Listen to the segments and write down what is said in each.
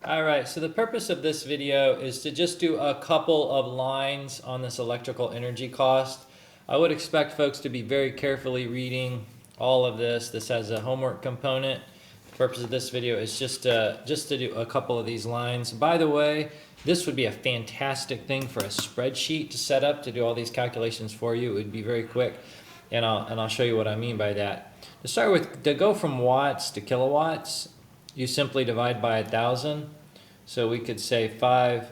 All right, so the purpose of this video is to just do a couple of lines on this electrical energy cost. I would expect folks to be very carefully reading all of this. This has a homework component. The purpose of this video is just to do a couple of these lines. By the way, this would be a fantastic thing for a spreadsheet to set up to do all these calculations for you. It would be very quick, and I'll show you what I mean by that. To start with, to go from watts to kilowatts, you simply divide by 1,000. So we could say 5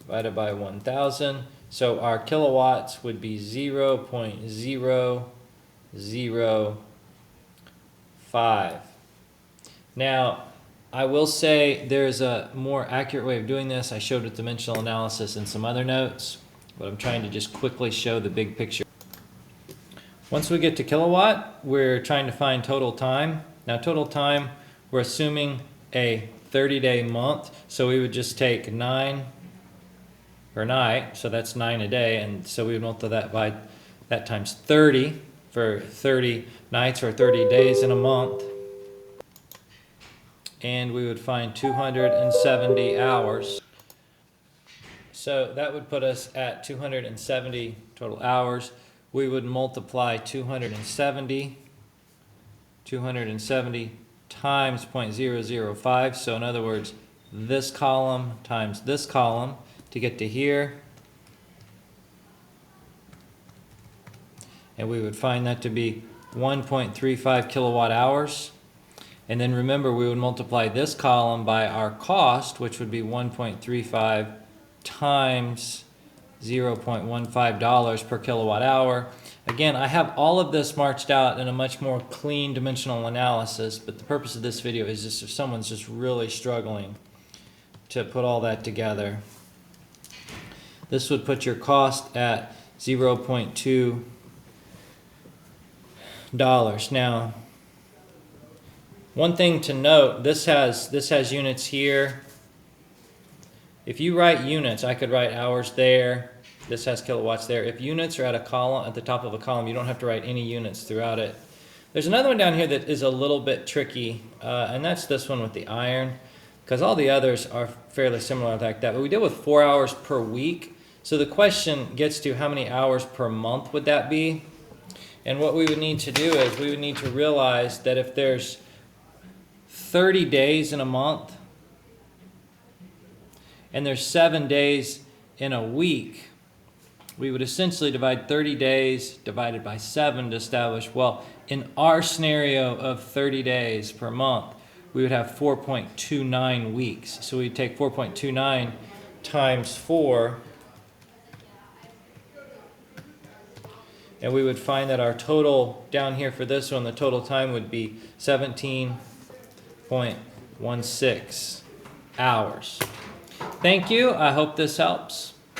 divided by 1,000. So our kilowatts would be 0.0005. Now, I will say there's a more accurate way of doing this. I showed with dimensional analysis in some other notes, but I'm trying to just quickly show the big picture. Once we get to kilowatt, we're trying to find total time. Now, total time, we're assuming a 30-day month, so we would just take 9 per night, so that's 9 a day, and so we would multiply that by that times 30 for 30 nights or 30 days in a month, and we would find 270 hours. So that would put us at 270 total hours. We would multiply 270 times 0.005. So in other words, this column times this column to get to here. And we would find that to be 1.35 kilowatt hours. And then remember, we would multiply this column by our cost, which would be 1.35 times $0.15 per kilowatt hour. Again, I have all of this marched out in a much more clean dimensional analysis, but the purpose of this video is just if someone's just really struggling to put all that together. This would put your cost at $0.2. Now, one thing to note, this has units here. If you write units, I could write hours there. This has kilowatts there. If units are at a column, at the top of a column, you don't have to write any units throughout it. There's another one down here that is a little bit tricky, and that's this one with the iron, because all the others are fairly similar like that. But we deal with 4 hours per week, so the question gets to how many hours per month would that be? And what we would need to do is we would need to realize that if there's 30 days in a month, and there's 7 days in a week, we would essentially divide 30 days divided by 7 to establish, well, in our scenario of 30 days per month, we would have 4.29 weeks. So we'd take 4.29 times 4, and we would find that our total down here for this one, the total time would be 17.16 hours. Thank you. I hope this helps.